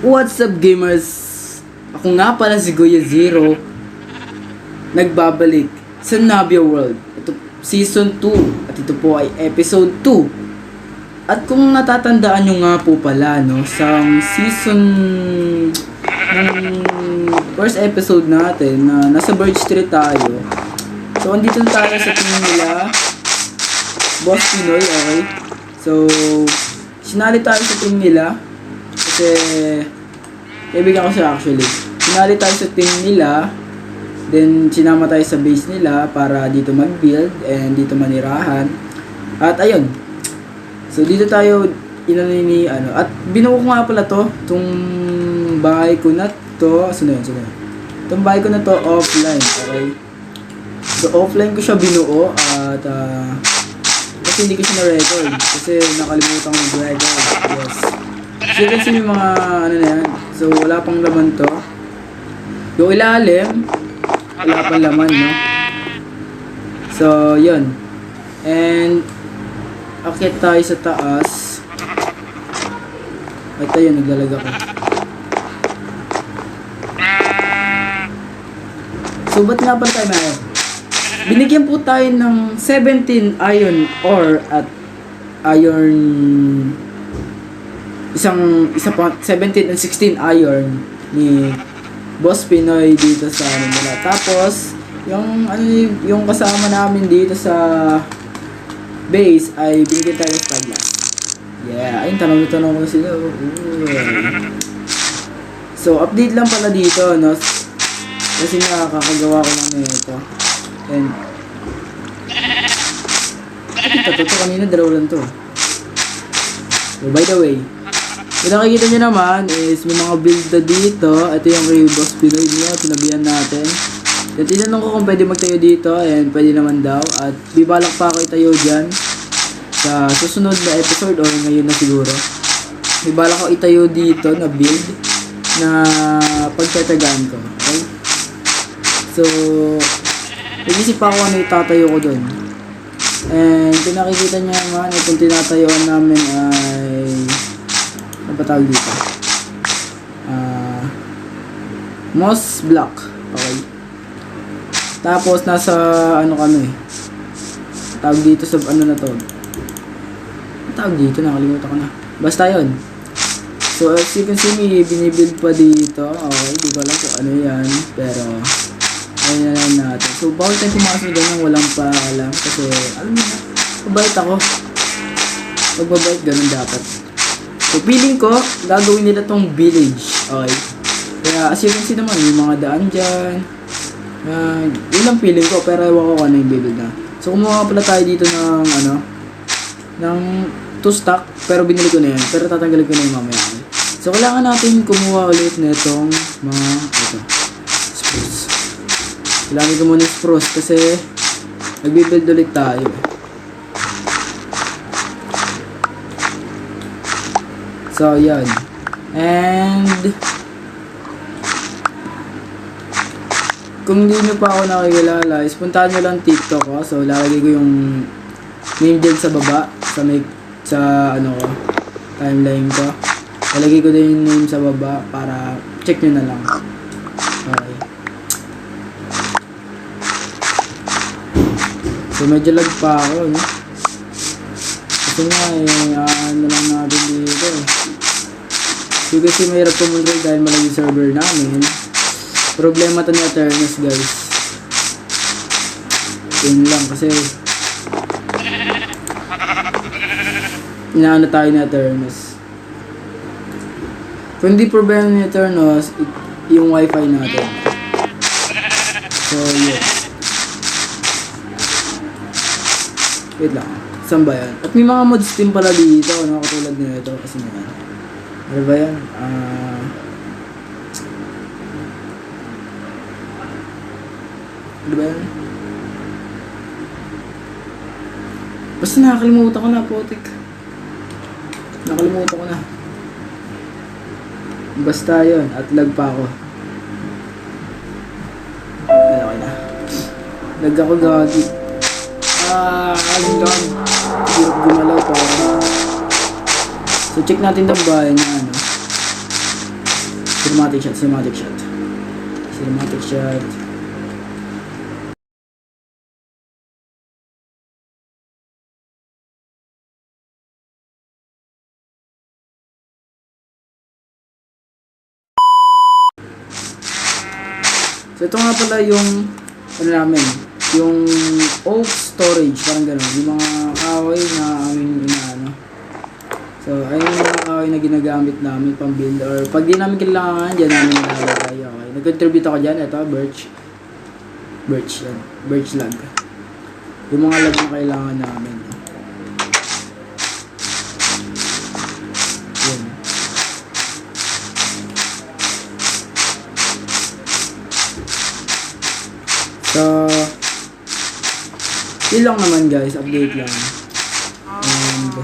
What's up gamers? Ako nga pala si Kuya Zero. Nagbabalik sa Navia World. Ito Season 2 at ito po ay Episode 2. At kung natatandaan nyo nga po pala no, sa season ng first episode natin na nasa Birch Street tayo. So andito na tayo sa team nila Boss Pinoy, okay? So sinali tayo sa team nila kasi kaibigan ko siya actually. Sinali tayo sa team nila, then sinama tayo sa base nila para dito mag-build and dito manirahan. At ayun. So dito tayo inanini at binuo ko nga pala to, tong bahay ko na to. Sino yun? Itong bahay ko na to offline, okay? So offline ko siya binuo at kasi hindi ko siya na-record kasi nakalimutan ko mag-record. Yes. So you can see yung mga ano na yan. So wala pang laman to. Yung ilalim wala pang laman, no? So yun. And akit tayo sa taas. Ito yun, naglalaga ko. So ba't nga pa tayo na binigyan po tayo ng 17 iron ore at iron isa pa 17 and 16 iron ni Boss Pinoy dito sa ano nila. Tapos yung kasama namin dito sa base ay binigyan tayo ng spyglass. Yeah, ayun, tanong ko na sila. So update lang pala dito, no? Kasi nakakagawa ko lang nito. And ito kanina dalawa lang to. So by the way, kung nakikita nyo naman is may mga build na dito. Ito yung kay Boss Pinoy niya, pinabihan natin. At tinanong ko kung pwede magtayo dito, and pwede naman daw. At bibalak pa ako itayo dyan sa susunod na episode or ngayon na siguro. Bibalak ko itayo dito na build na pagtatagaan ko. Okay? So nag-isip pa ako ano itatayo ko dun. And kung nakikita nyo naman, itong tinatayuan namin ay ano ba tawag dito? Moss block. Okay. Tapos nasa ano kami, tawag dito sa ano na to, tawag dito, nakalimutan ko na. Basta yun. So as you can see, may binibuild pa dito. Okay, di ba lang kung ano yan, pero ayun na lang natin. So bawal tayo pumasok ganun, walang pa alam. Kasi alam mo na, mabait ako. Pag mabait, ganun dapat. So feeling ko, gagawin nila tong village. Okay. Kaya as you can see naman, yung mga daan dyan. Yun lang feeling ko, pero ewan ko kung ano yung build na. So kumuha pala tayo dito ng ano, ng 2 stock, pero binili ko na yan. Pero tatanggalin ko na yung mamaya. So kailangan natin kumuha ulit na itong mga spruce. Kailangan ko muna spruce kasi nagbibuild ulit tayo. So yan. And kung hindi nyo pa ako nakikilala, puntahan nyo lang TikTok ko. So lalagay ko yung name dyan sa baba, sa ano ko, timeline ko. Lalagay ko din yung name sa baba para check nyo na lang. Okay. So medyo lag pa ako, no? Kasi nga ano lang natin dito So kasi mahirap pumunta dahil malaki yung server namin. Problema to ni Eternus, guys. Yun lang kasi inaano tayo ni Eternus. Kung hindi problema ni Eternus, yung wifi natin. So yun. Wait lang. Saan ba yan? At may mga mods din pala dito, no? Katulad nito. Kasi naman. Ano ba yan? Ano ba yan? Basta nakakalimutan ko na, potik. Nakalimutan ko na. Basta yun. At lag pa ako. Okay na. Lag ako gagi. Alam. Hirap gumalaw pa ako. So check natin itong bahay niya, ano. Cinematic shot. Cinematic shot. So ito nga pala yung ano namin, yung oak storage, parang gano'n, yung mga kahoy na aming inaano. So ayun yung mga kahoy na ginagamit namin pang build, or pag di namin kailangan, dyan namin nilalagay. Okay, nag-contribute ako dyan, ito, birch log. Yung mga log na kailangan namin. Yun. So, yun lang naman guys, update lang. And,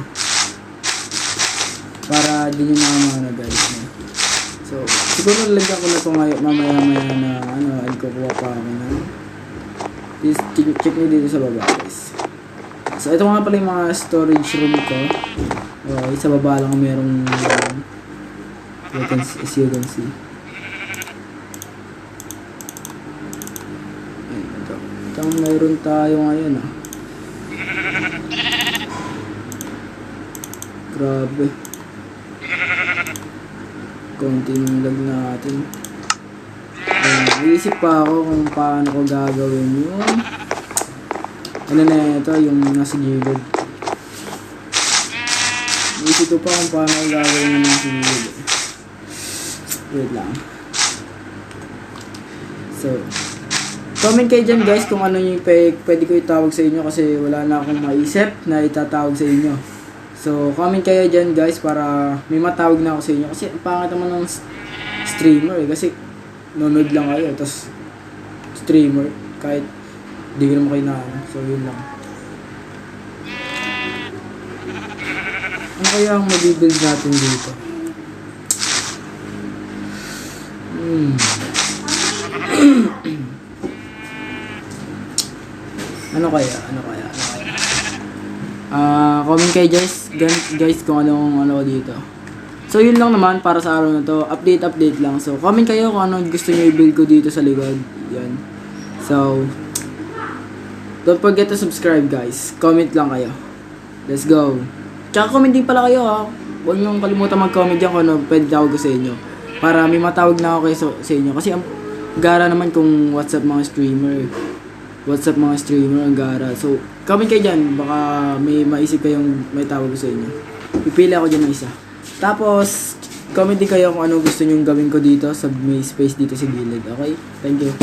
para din yung mga guys. So, siguro lagyan ko na ito ngayon, mamaya na, kukuha pa ako na. Please, check nyo dito sa baba guys. So, ito nga pala yung mga storage room ko. Okay, sa baba lang merong, as you can see. Mayroon tayo ngayon Grabe. Konti ng lag natin. Iisip pa ako kung paano ko gagawin yun. Ano na ito, yung nasa gilid. Iisip ko pa kung paano ko gagawin yung nasa gilid. Wait lang. So, comment kayo dyan guys kung ano yung pwede ko itawag sa inyo kasi wala na akong maisip na itatawag sa inyo. So, comment kayo dyan guys para may matawag na ako sa inyo. Kasi ang pangit naman ng streamer kasi nanonood lang kayo. Tapos, streamer kahit di ko naman kayo na. So, yun lang. Ano kaya ang mabibuild natin dito? Ano kaya? Comment kayo guys kung ano dito. So yun lang naman para sa araw na to. Update lang. So comment kayo kung ano gusto niyo i-build ko dito sa likod. Yan. So don't forget to subscribe guys. Comment lang kayo. Let's go. Tsaka comment din pala kayo ha. Huwag niyong kalimutan mag-comment dyan kung ano pwede tawag ko sa inyo. Para may matawag na ako kayo sa inyo. Kasi ang gara naman kung WhatsApp mga streamer. Ang gara. So, comment kayo dyan. Baka may maisip kayong may tawag ko sa inyo. Pipili ako dyan ng isa. Tapos, comment din kayo kung ano gusto nyong gawin ko dito sa may space dito sa gilid. Okay? Thank you.